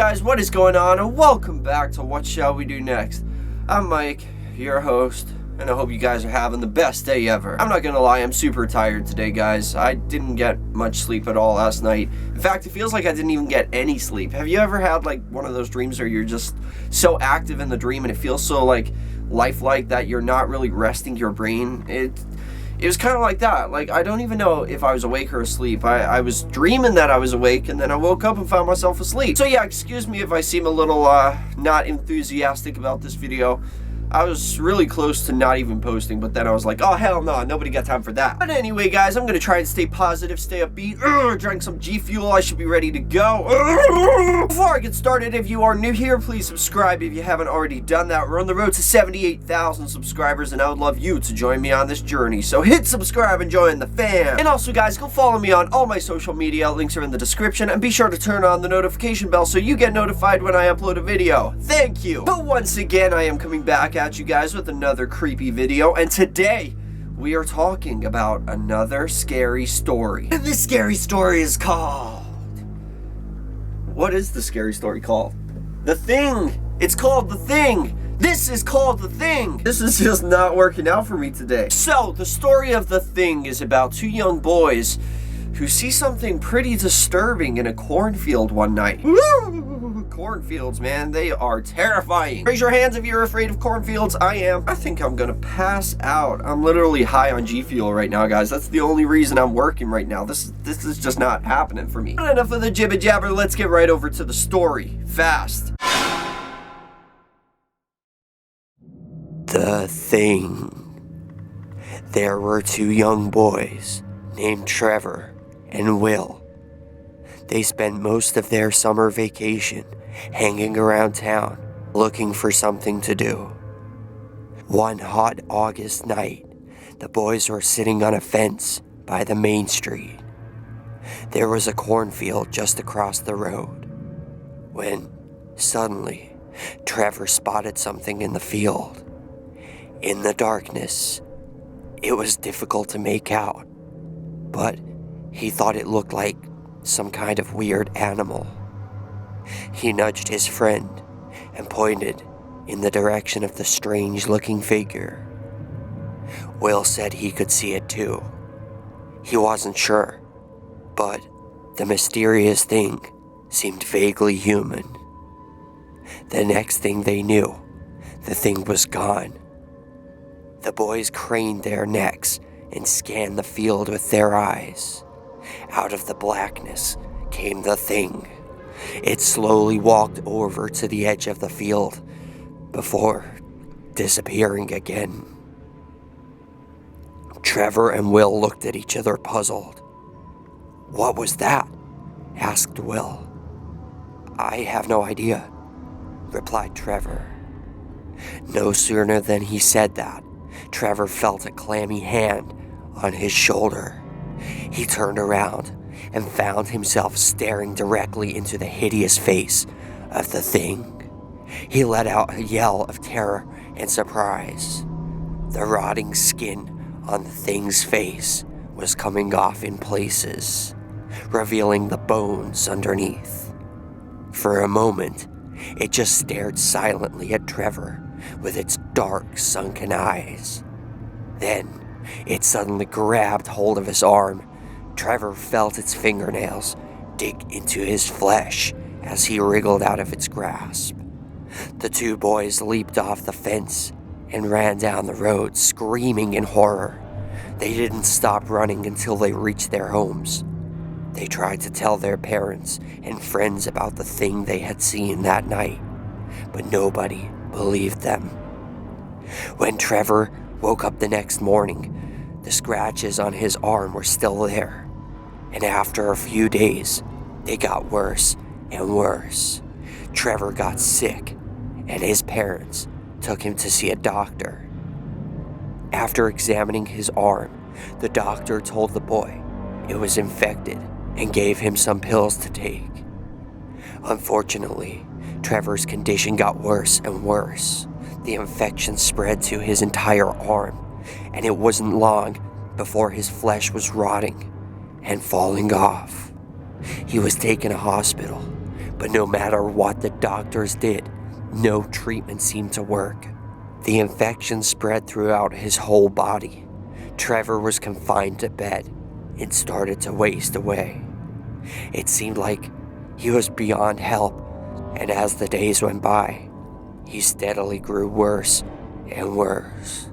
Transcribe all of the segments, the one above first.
guys, what is going on, and welcome back to What Shall We Do Next. I'm Mike, your host, and I hope you guys are having the best day ever. I'm not gonna lie, I'm super tired today, guys. I didn't get much sleep at all last night. In fact, it feels like I didn't even get any sleep. Have you ever had like one of those dreams where you're just so active in the dream and it feels so like lifelike that you're not really resting your brain? It was kind of like that. Like, I don't even know if I was awake or asleep. I was dreaming that I was awake, and then I woke up and found myself asleep. So yeah, excuse me if I seem a little not enthusiastic about this video. I was really close to not even posting, but then I was like, oh hell no, nobody got time for that. But anyway, guys, I'm gonna try and stay positive, stay upbeat. Drank some G Fuel, I should be ready to go. Before I get started, if you are new here, please subscribe if you haven't already done that. We're on the road to 78,000 subscribers, and I would love you to join me on this journey. So hit subscribe and join the fam. And also, guys, go follow me on all my social media. Links are in the description, and be sure to turn on the notification bell so you get notified when I upload a video. Thank you. But once again, I am coming back at you guys with another creepy video, and today we are talking about another scary story. And this scary story is called... What is the scary story called? The Thing! It's called The Thing! This is called The Thing! This is just not working out for me today. So, the story of The Thing is about two young boys who see something pretty disturbing in a cornfield one night. Woo! Cornfields, man, they are terrifying. Raise your hands if you're afraid of cornfields. I am. I think I'm gonna pass out. I'm literally high on G Fuel right now, guys. That's the only reason I'm working right now. This is just not happening for me. But enough of the jibber jabber. Let's get right over to the story. Fast. The Thing. There were two young boys named Trevor and Will. They spent most of their summer vacation hanging around town, looking for something to do. One hot August night, the boys were sitting on a fence by the main street. There was a cornfield just across the road, when, suddenly, Trevor spotted something in the field. In the darkness, it was difficult to make out, but he thought it looked like some kind of weird animal. He nudged his friend and pointed in the direction of the strange-looking figure. Will said he could see it too. He wasn't sure, but the mysterious thing seemed vaguely human. The next thing they knew, the thing was gone. The boys craned their necks and scanned the field with their eyes. Out of the blackness came the thing. It slowly walked over to the edge of the field before disappearing again. Trevor and Will looked at each other puzzled. "What was that?" asked Will. "I have no idea," replied Trevor. No sooner than he said that, Trevor felt a clammy hand on his shoulder. He turned around and found himself staring directly into the hideous face of the thing. He let out a yell of terror and surprise. The rotting skin on the thing's face was coming off in places, revealing the bones underneath. For a moment, it just stared silently at Trevor with its dark, sunken eyes. Then, it suddenly grabbed hold of his arm. Trevor felt its fingernails dig into his flesh as he wriggled out of its grasp. The two boys leaped off the fence and ran down the road, screaming in horror. They didn't stop running until they reached their homes. They tried to tell their parents and friends about the thing they had seen that night, but nobody believed them. When Trevor woke up the next morning, the scratches on his arm were still there, and after a few days, they got worse and worse. Trevor got sick, and his parents took him to see a doctor. After examining his arm, the doctor told the boy it was infected and gave him some pills to take. Unfortunately, Trevor's condition got worse and worse. The infection spread to his entire arm, and it wasn't long before his flesh was rotting and falling off. He was taken to hospital, But no matter what the doctors did, no treatment seemed to work. The infection spread throughout his whole body. Trevor was confined to bed and started to waste away. It seemed like he was beyond help, and as the days went by, he steadily grew worse and worse.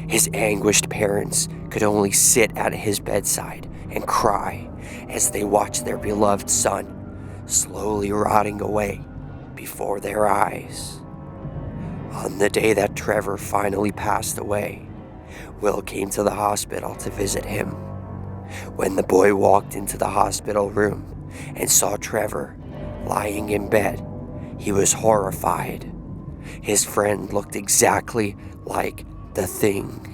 His anguished parents could only sit at his bedside and cry as they watched their beloved son slowly rotting away before their eyes. On the day that Trevor finally passed away, Will came to the hospital to visit him. When the boy walked into the hospital room and saw Trevor lying in bed, he was horrified. His friend looked exactly like the Thing.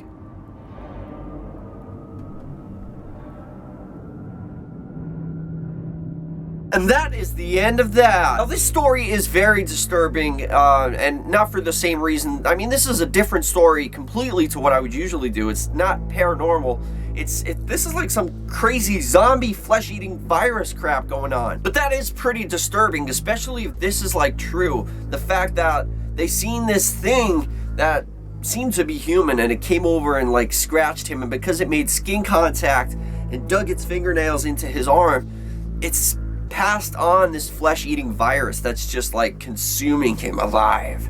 And that is the end of that. Now, this story is very disturbing, and not for the same reason. I mean, this is a different story completely to what I would usually do. It's not paranormal. This is like some crazy zombie flesh-eating virus crap going on. But that is pretty disturbing, especially if this is like true. The fact that they seen this thing that seemed to be human, and it came over and like scratched him, and because it made skin contact and dug its fingernails into his arm, it's passed on this flesh-eating virus that's just like consuming him alive.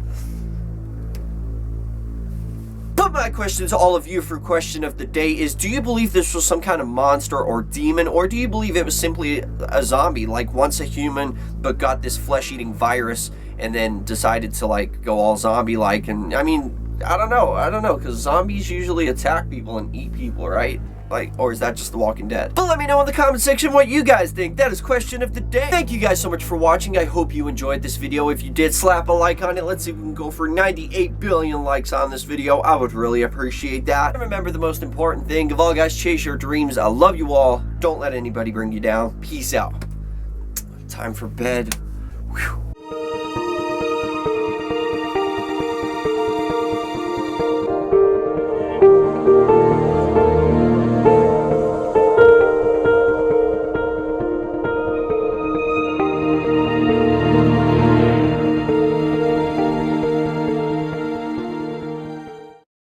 But my question to all of you for question of the day is, do you believe this was some kind of monster or demon, or do you believe it was simply a zombie, like once a human but got this flesh-eating virus and then decided to like go all zombie-like? And I mean, I don't know, because zombies usually attack people and eat people, right? Like, or is that just The Walking Dead? But let me know in the comment section what you guys think. That is question of the day. Thank you guys so much for watching. I hope you enjoyed this video. If you did, slap a like on it. Let's see if we can go for 98 billion likes on this video. I would really appreciate that. And remember the most important thing of all, guys, chase your dreams. I love you all. Don't let anybody bring you down. Peace out. Time for bed. Whew.